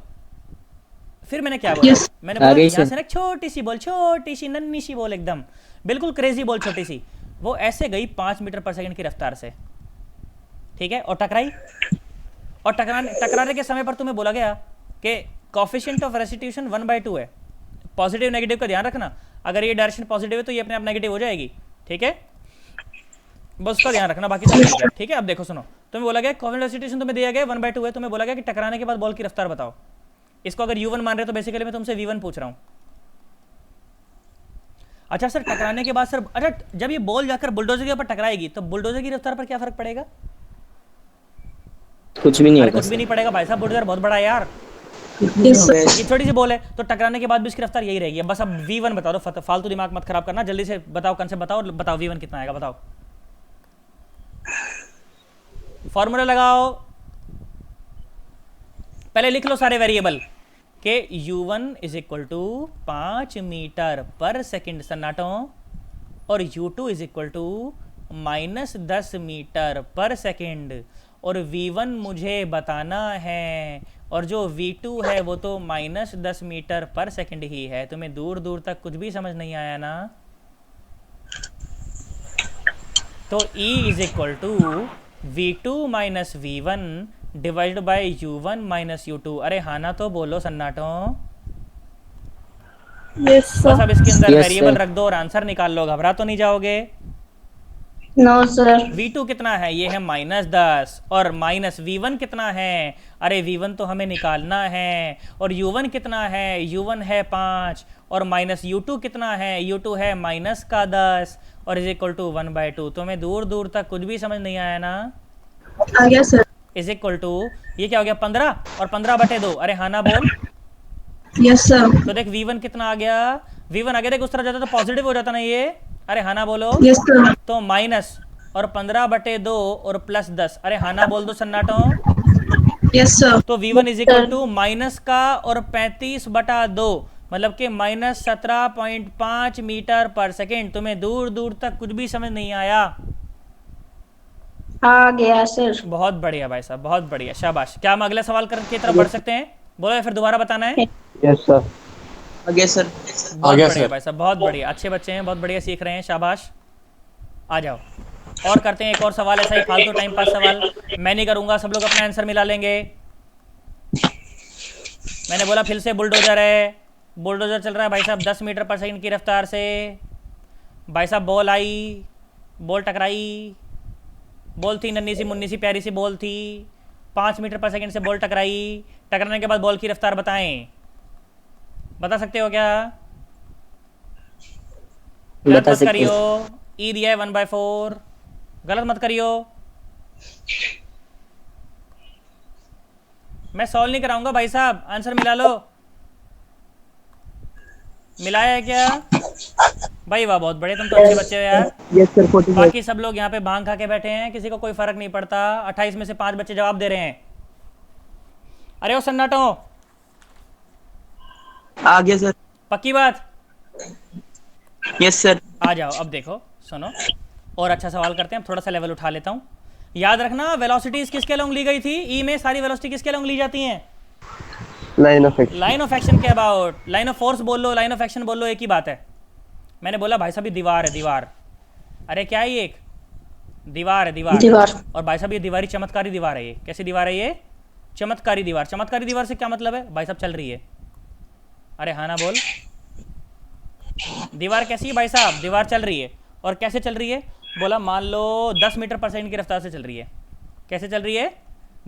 फिर मैंने क्या बोला?
Yes.
मैंने बोला
आगे
यहाँ
से।
से ना एक छोटी सी बॉल, छोटी सी नन्ही सी बॉल, एकदम बिल्कुल क्रेजी बॉल, छोटी सी, वो ऐसे गई 5 मीटर पर सेकंड की रफ्तार से, ठीक है? और टकराई, और टकराने के समय पर तुम्हें बोला गया कि कोफिशिएंट ऑफ रेसिट्यूशन 1/2 है। पॉजिटिव नेगेटिव का ध्यान रखना, अगर ये डायरेक्शन पॉजिटिव है तो ये अपने आप नेगेटिव हो जाएगी, ठीक है? बस उसका ध्यान रखना, बाकी सब ठीक है, ठीक है? अब देखो सुनो, तुम्हें बोला गया कोफिशिएंट रेसिट्यूशन तुम्हें दिया गया 1/2 है, तुम्हें बोला गया कि टकराने के बाद बॉल की रफ्तार बताओ। इसको अगर u1 मान रहे हो तो बेसिकली मैं तुमसे v1 पूछ रहा हूं। अच्छा सर, टकराने के बाद सर, अच्छा जब ये बॉल जाकर बुलडोजर के ऊपर टकराएगी तो बुलडोजर की रफ्तार पर क्या फर्क पड़ेगा?
कुछ भी नहीं
अरे
होगा
कुछ भी
सर।
नहीं पड़ेगा भाई साहब, बुलडोजर बहुत बड़ा है यार,
यस सर।
ये छोटी सी बॉल है, तो टकराने के बाद भी इसकी रफ्तार यही रहेगी। अब बस अब v1 बता दो, फालतू दिमाग मत खराब करना, जल्दी से बताओ, कंसेप्ट बताओ, बताओ v1 कितना आएगा, बताओ, फॉर्मूला लगाओ, पहले लिख लो सारे वेरिएबल के u1 is equal to 5 metre per second सन्नाटो, और u2 is equal to -10 metre per second, और v1 मुझे बताना है, और जो v2 है वो तो -10 मीटर पर सेकेंड ही है। तुम्हें दूर दूर तक कुछ भी समझ नहीं आया ना? तो E is equal to v2 minus v1 divide by u1 minus u2। अरे हाँ ना तो बोलो सन्नाटो।
यस
बस अब इसके अंदर
Yes,
वेरिएबल
sir.
रख दो और आंसर निकाल लो, घबरा तो नहीं जाओगे?
No sir.
v2 कितना है? ये है -10, और माइनस v1 कितना है? अरे v1 तो हमें निकालना है, और u1 कितना है? u1 है 5, और माइनस u2 कितना है? u2 है -10, और इज इक्वल टू 1/2। तुम्हें दूर दूर तक कुछ भी समझ नहीं आया ना?
आ गया सर।
इज इक्वल टू, ये क्या हो गया 15, और 15/2। अरे हाँ ना बोल।
Yes sir.
तो देख v1 कितना आ गया? v1 आ गया, देख उस तरफ जाता तो पॉजिटिव हो जाता ना ये। अरे हाँ ना बोलो।
Yes sir.
तो माइनस और 15/2 और +10। अरे हाँ ना बोल दो सन्नाटो।
Yes sir.
तो v1 is equal to minus का और 35/2, मतलब कि -17.5 मीटर पर सेकेंड। तुम्हें दूर दूर तक कुछ भी समझ नहीं आया?
आ गया सर।
बहुत बढ़िया भाई साहब, बहुत बढ़िया, शाबाश। क्या हम अगले सवाल की तरफ बढ़ सकते हैं? बोलो या फिर दोबारा बताना है?
Yes sir.
आगे सर।
बहुत बढ़िया भाई साहब, बहुत बढ़िया, अच्छे बच्चे हैं, बहुत बढ़िया सीख रहे हैं, शाबाश। आ जाओ और करते हैं एक और सवाल, ऐसा ही फालतू टाइम पास सवाल। मैं नहीं करूंगा, सब लोग अपना आंसर मिला लेंगे। मैंने बोला फिर से बुलडोजर है, बुलडोजर चल रहा है भाई साहब 10 मीटर पर सेकंड की रफ्तार से। भाई साहब बॉल आई, बॉल टकराई, बॉल थी नन्ही सी मुन्नी सी प्यारी सी बॉल थी, 5 मीटर पर सेकंड से बॉल टकराई, टकराने के बाद बॉल की रफ्तार बताएं। बता सकते हो क्या? गलत
बता
मत
सकते
करियो।
हो।
ई दिया है 1/4, गलत मत करियो। मैं सॉल्व नहीं कराऊंगा भाई साहब, आंसर मिला लो। मिलाया है क्या भाई? वाह, बहुत बड़े, तुम तो अच्छे बच्चे हो यार।
यस सर 45
बाकी सब लोग यहाँ पे भांग खा के बैठे हैं, किसी को कोई फर्क नहीं पड़ता। 28 में से 5 बच्चे जवाब दे रहे हैं। अरे ओ सन्नाटो,
आ गया सर।
पक्की बात?
Yes sir.
आ जाओ, अब देखो सुनो, और अच्छा सवाल करते हैं, थोड़ा सा लेवल उठा लेता हूँ। याद रखना, वेलोसिटीज किसके अलोंग ली गई थी? ई में सारी वेलोसिटी किसके अलोंग ली जाती हैं?
Line of action.
Line of action के अबाउट। लाइन ऑफ फोर्स बोल लो, लाइन ऑफ एक्शन बोल लो, एक ही बात है। मैंने बोला भाई साहब ये दीवार है, दीवार। अरे क्या है ये? एक दीवार है, दीवार।
दीवार।
और भाई साहब ये दीवारी चमत्कारी दीवार है। ये कैसी दीवार है? ये चमत्कारी दीवार। चमत्कारी दीवार से क्या मतलब है भाई साहब? चल रही है। अरे हाँ ना बोल। दीवार कैसी है भाई साहब? दीवार चल रही है। और कैसे चल रही है? बोला मान लो 10 मीटर पर सेकंड की रफ्तार से चल रही है। कैसे चल रही है?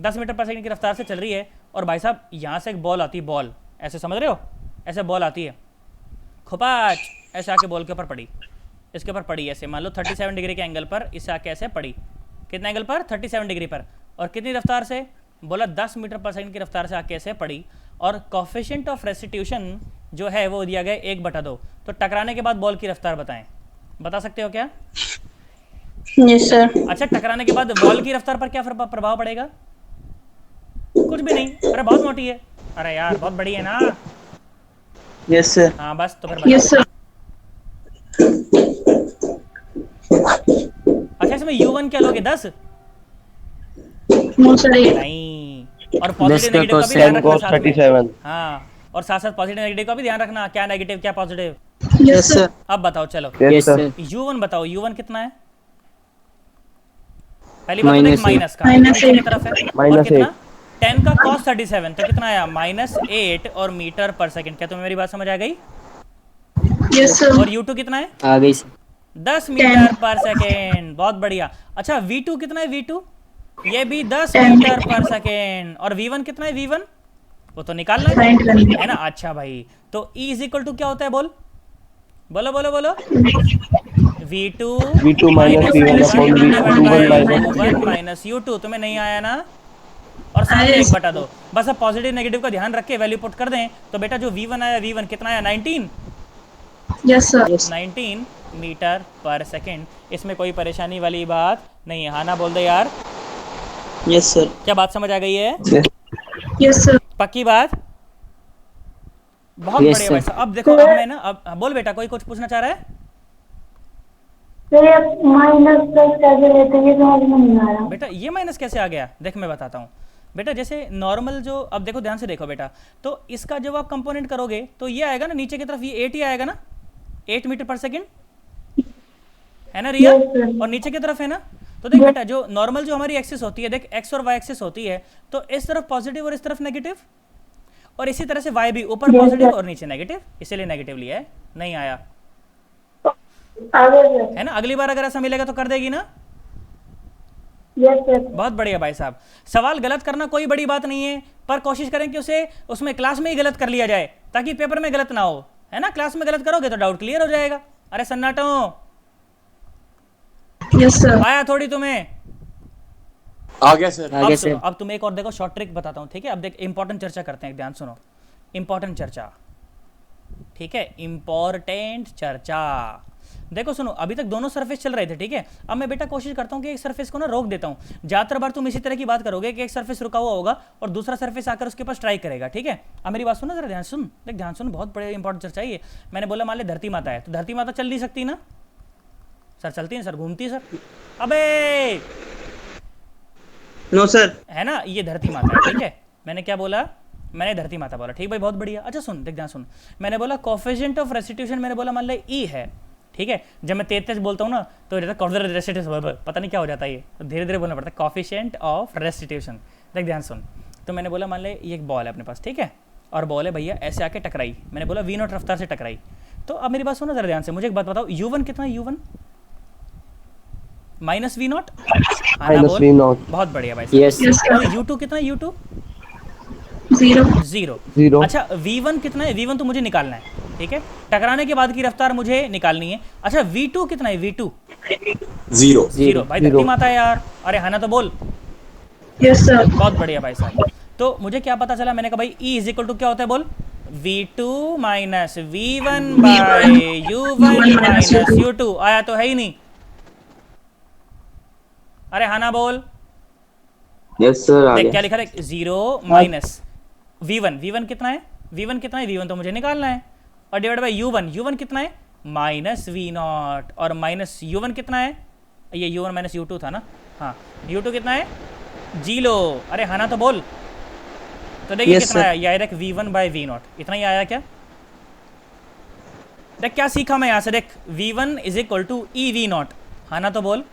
10 मीटर पर सेकंड की रफ्तार से चल रही है। और भाई साहब यहाँ से एक बॉल आती है, बॉल ऐसे, समझ रहे हो? ऐसे बॉल आती है, खुपाच ऐसे आके बॉल के ऊपर पड़ी, इसके ऊपर पड़ी ऐसे, मान लो 37 डिग्री के एंगल पर इससे आके ऐसे पड़ी। कितने एंगल पर? 37 डिग्री पर। और कितनी रफ्तार से? बोला 10 मीटर पर सेकंड की रफ्तार से आके ऐसे पड़ी। और कोफिशिएंट ऑफ रेस्टिट्यूशन जो है वो दिया गया 1/2। तो टकराने के बाद बॉल की रफ्तार बताएं। बता सकते हो क्या?
Yes sir.
अच्छा, टकराने के बाद बॉल की रफ्तार पर क्या प्रभाव पड़ेगा? कुछ भी नहीं। अरे बहुत मोटी है। अरे यार बहुत बड़ी है ना।
Yes sir.
हाँ बस, तो फिर बताओ।
Yes sir.
अच्छा, इसमें u1 क्या लोगे? 10?
No sir 8।
नहीं। और पॉजिटिव नेगेटिव का भी
10
ध्यान रखना
cos
साथ में।
37।
हाँ, और साथ साथ पॉजिटिव नेगेटिव का भी ध्यान रखना, क्या नेगेटिव क्या पॉजिटिव।
Yes sir.
अब बताओ चलो,
yes
yes
sir.
Sir.
u1 बताओ, u1 कितना है? पहली बात तो देख,
-8।
माइनस का
-8।
नीचे की तरफ है। और
-8।
कितना? 10 का cos 37, तो कितना आया? -8 और मीटर पर सेकंड। क्या तुम्हें मेरी बात समझ आ गई?
Yes sir.
और u2 कितना है?
आ गई सर।
10 metre per second. बहुत बढ़िया। अच्छा, v2 कितना है? v2 ये भी 10 मीटर पर सेकेंड। और v1 कितना है? v1 वो तो निकालना
फाइंड करनी
है ना। अच्छा भाई, तो E इज इक्वल टू क्या होता है? बोल बोलो बोलो बोलो। v2
V2 minus V1 upon V1
minus u2। तुम्हें नहीं आया ना? और सामने 1/2। बस अब पॉजिटिव नेगेटिव का ध्यान रख के वैल्यू पुट कर दें, तो बेटा जो v1 आया, v1 कितना आया? 19।
Yes sir.
19 metre per second. इसमें कोई परेशानी वाली बात नहीं है। हाँ ना बोल दे यार।
Yes sir.
क्या बात समझ आ गई है?
Yes sir.
पक्की बात? बहुत
Yes,
बढ़िया भाई
sir.
साहब। अब देखो, अब मैं ना, अब बोल बेटा, कोई कुछ पूछना चाह रहा है?
माइनस प्लस कैसे लेते हैं ये समझ में नहीं आ रहा।
बेटा ये माइनस कैसे आ गया? देख मैं बताता हूँ बेटा। जैसे नॉर्मल जो, अब देखो ध्यान से देखो बेटा, तो इसका जब आप कंपोनेंट करोगे तो ये आएगा ना नीचे की तरफ, ये 8 ही आएगा ना, 8 मीटर पर सेकेंड है ना रिया?
Yes, sir.
और नीचे की तरफ है ना। तो देख बेटा, जो नॉर्मल जो हमारी एक्सिस होती है, देख एक्स और वाई एक्सिस होती है, तो इस तरफ पॉजिटिव और इस तरफ नेगेटिव, और इसी तरह से वाई भी ऊपर
Yes,
पॉजिटिव
sir.
और नीचे नेगेटिव, इसीलिए नेगेटिव लिया है। नहीं आया
आगे सर।
है ना? अगली बार अगर ऐसा मिलेगा तो कर देगी ना?
Yes sir.
बहुत बढ़िया भाई साहब। सवाल गलत करना कोई बड़ी बात नहीं है, पर कोशिश करें कि उसे उसमें क्लास में ही गलत कर लिया जाए, ताकि पेपर में गलत ना हो, है ना? क्लास में गलत करोगे तो डाउट क्लियर हो जाएगा। अरे सन्नाटो,
यस सर।
आया थोड़ी तुम्हें?
आ गया सर।
अब
आगे
सुनो,
सर।
अब तुम्हें एक और देखो शॉर्ट ट्रिक बताता हूँ, ठीक है? अब देख, इंपॉर्टेंट चर्चा करते हैं, ध्यान सुनो। इंपॉर्टेंट चर्चा, ठीक है? इंपॉर्टेंट चर्चा। देखो सुनो, अभी तक दोनों सरफेस चल रहे थे, ठीक है? अब मैं बेटा कोशिश करता हूँ कि एक सरफेस को ना रोक देता हूँ। ज्यादातर बार तुम इसी तरह की बात करोगे कि एक सरफेस रुका हुआ होगा और दूसरा सरफेस आकर उसके पास स्ट्राइक करेगा, ठीक है? अब मेरी बात सुनो जरा, ध्यान सुन, देख ध्यान सुन, बहुत बड़े इंपॉर्टेंट चर्चा है ये। मैंने बोला मान ले धरती माता है, तो धरती माता चल नहीं सकती ना सर? चलती है सर, घूमती है सर। अबे
नो सर।
है ना, ये धरती माता है, ठीक है? मैंने क्या बोला? मैंने धरती माता बोला, ठीक भाई, बहुत बढ़िया। अच्छा सुन, देख ध्यान सुन, मैंने बोला कोफिशिएंट ऑफ रेस्टिट्यूशन, मैंने बोला मान ले ई है, ठीक है? जब मैं तेज बोलता हूँ ना तो रेस्टिट्यूशन, पता नहीं क्या हो जाता है, ये तो धीरे धीरे बोलना पड़ता है। कोफिशिएंट ऑफ रेस्टिट्यूशन, देख ध्यान सुन। तो मैंने बोला मान ले ये एक बॉल है अपने पास, ठीक है? और बॉल है भैया ऐसे आके टकराई, मैंने बोला v0 रफ्तार से टकराई। तो अब मेरी बात सुनो जरा ध्यान से, मुझे एक बात बताओ, u1 कितना है? u1 minus V naught.
Minus V naught.
बहुत बढ़िया भाई साहब।
Yes.
Yes, sir.
और U2 कितना है? U2
0.
0।
0।
अच्छा V1 कितना है? V1 तो मुझे निकालना है, ठीक है। टकराने के बाद की रफ्तार मुझे निकालनी है। अच्छा V2 कितना है? V2
0
0। भाई धरती माता है यार। अरे हाँ ना, तो बोल।
Yes, sir.
बहुत बढ़िया भाई साहब। तो मुझे क्या पता चला? मैंने कहा भाई E इज इक्वल टू क्या होता है, बोल। V2 minus V1 bye U1 minus U2। आया तो है ही नहीं। अरे हाँ ना, बोल।
यस सर आ
देख
गया।
क्या लिखा है? 0 माइनस V1। V1 कितना है? V1 कितना है? V1 तो मुझे निकालना है। और डिवाइड बाय U1। U1 कितना है? Minus V not. और माइनस U1 कितना है? ये U1 माइनस U2 था ना। हाँ, U2 कितना है? 0। अरे हाँ ना, तो बोल। तो देखिए
Yes,
कितना
sir.
आया? ये आया देख V1 बाय V नॉट। इतना ही आया क्या? देख क्या सीखा मैं यहाँ से। देख V1 is equal to E V naught. हाँ ना, तो बोल।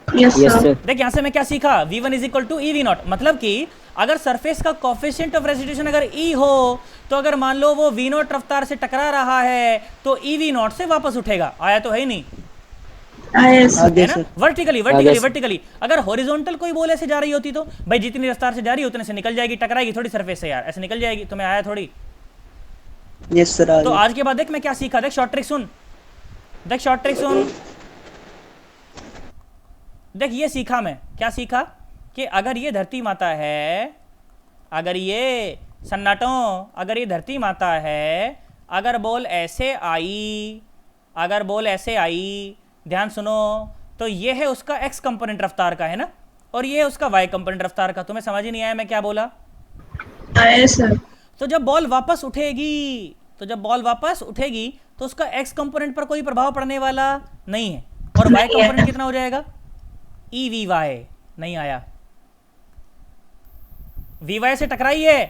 Yes,
Yes,
sir.
sir.
देख यहाँ से मैं क्या सीखा? V1 is equal to E V naught. मतलब कि अगर सरफेस का कोफिशिएंट ऑफ रेसिड्यूशन अगर E हो, तो अगर मान लो वो V नॉट रफ्तार से टकरा रहा है तो ई वी नॉट से वापस उठेगा। आया तो है ही नहीं,
Yes.
आ गया
है ना।
Sir.
Vertically
Yes.
Vertically vertically. अगर हॉरिजॉन्टल कोई बॉल ऐसे जा रही होती तो भाई जितनी रफ्तार से जा रही है उतने से निकल जाएगी, टकराएगी थोड़ी सरफेस से यार, ऐसे निकल जाएगी। तुम्हें आया थोड़ी।
यस सर आ
तो
गया।
आज के बाद देख मैं क्या सीखा। देख शॉर्ट ट्रिक सुन। देख शॉर्ट ट्रिक सुन। देख ये सीखा मैं। क्या सीखा? कि अगर ये धरती माता है, अगर ये सन्नाटों, अगर ये धरती माता है, अगर बॉल ऐसे आई, अगर बॉल ऐसे आई, ध्यान सुनो, तो ये है उसका एक्स कंपोनेंट रफ्तार का, है ना। और ये है उसका वाई कंपोनेंट रफ्तार का। तुम्हें समझ ही नहीं आया मैं क्या बोला?
Yes, sir.
तो जब बॉल वापस उठेगी, तो जब बॉल वापस उठेगी तो उसका एक्स कंपोनेंट पर कोई प्रभाव पड़ने वाला नहीं है। और वाई कंपोनेंट कितना हो जाएगा? E V Y. नहीं आया। वी वाई से टकराई है,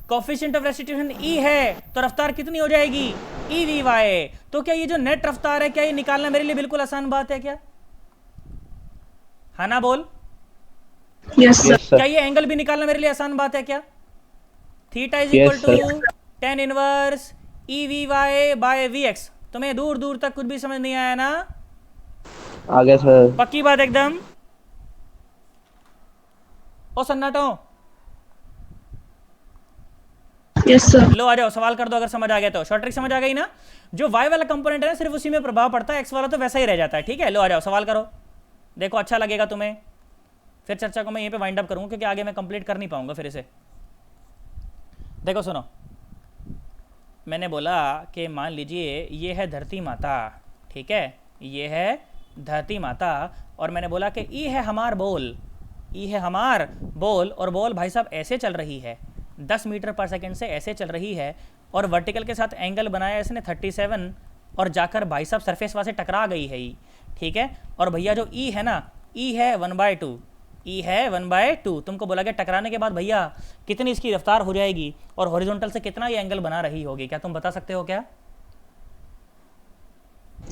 कोफिशिएंट ऑफ रेस्टिट्यूशन ई है, तो रफ्तार कितनी हो जाएगी? E V Y. तो क्या ये जो नेट रफ्तार है, क्या ये निकालना मेरे लिए बिल्कुल आसान बात है क्या? हाँ ना, बोल।
Yes, sir.
Yes, sir.
क्या ये एंगल भी निकालना मेरे लिए आसान बात है क्या? Theta is
Yes,
equal
sir.
To tan inverse E V Y by V X. तुम्हें दूर दूर तक कुछ भी समझ नहीं आया ना?
आ गया सर।
पक्की बात एकदम। ओ सन्नाटो,
Yes, sir.
लो आ जाओ, सवाल कर दो अगर समझ आ गया तो। शॉर्ट ट्रिक समझ आ गई ना? जो वाई वाला कंपोनेंट है ना, सिर्फ उसी में प्रभाव पड़ता है, एक्स वाला तो वैसा ही रह जाता है। ठीक है, लो आ जाओ, सवाल करो। देखो अच्छा लगेगा तुम्हें। फिर चर्चा को मैं यहीं पे वाइंड अप करूंगा क्योंकि आगे मैं कंप्लीट कर नहीं पाऊंगा फिर इसे। देखो सुनो, मैंने बोला कि मान लीजिए ये है धरती माता, ठीक है, ये है धरती माता, और मैंने बोला कि ई है हमार बॉल, ई है हमार बॉल, और बॉल भाई साहब ऐसे चल रही है 10 मीटर पर सेकंड से, ऐसे चल रही है, और वर्टिकल के साथ एंगल बनाया इसने 37, और जाकर भाई साहब सरफेस वहाँ से टकरा गई है ई, ठीक है। और भैया जो ई है ना, ई है 1/2, ई है 1/2। तुमको बोला गया टकराने के बाद भैया कितनी इसकी रफ्तार हो जाएगी और हॉरिजॉन्टल से कितना ये एंगल बना रही होगी, क्या तुम बता सकते हो क्या?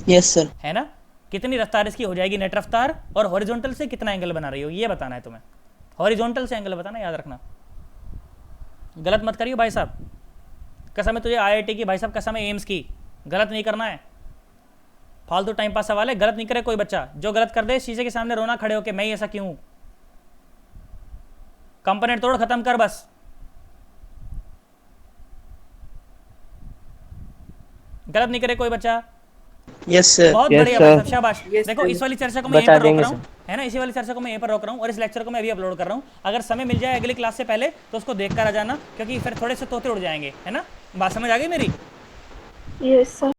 Yes sir.
है ना, कितनी रफ्तार इसकी हो जाएगी नेट रफ्तार, और हॉरिजॉन्टल से कितना एंगल बना रही हो, ये बताना है तुम्हें। हॉरिजॉन्टल से एंगल बताना, याद रखना, गलत मत करियो भाई साहब। कसम है तुझे IIT की, भाई साहब कसम है एम्स की, गलत नहीं करना है। फालतू टाइम पास सवाल है, गलत नहीं करे कोई बच्चा। जो गलत कर दे शीशे के सामने रोना खड़े होके, मैं ही ऐसा क्यों? कंपोनेंट तोड़, खत्म कर बस। गलत नहीं करे कोई बच्चा।
Yes sir.
बहुत
Yes,
बढ़िया
sir.
भाई साहब, शाबाश।
Yes,
देखो
sir.
इस वाली चर्चा को मैं यहीं
बता
पर रोक
देंगे
रहा हूँ, है ना, इसी वाली चर्चा को मैं यहीं पर रोक रहा हूँ, और इस लेक्चर को मैं अभी अपलोड कर रहा हूँ। अगर समय मिल जाए अगली क्लास से पहले तो उसको देख कर आ जाना, क्योंकि फिर थोड़े से तोते उड़ जाएंगे, है ना। बात समझ आ गई मेरी?
Yes, sir.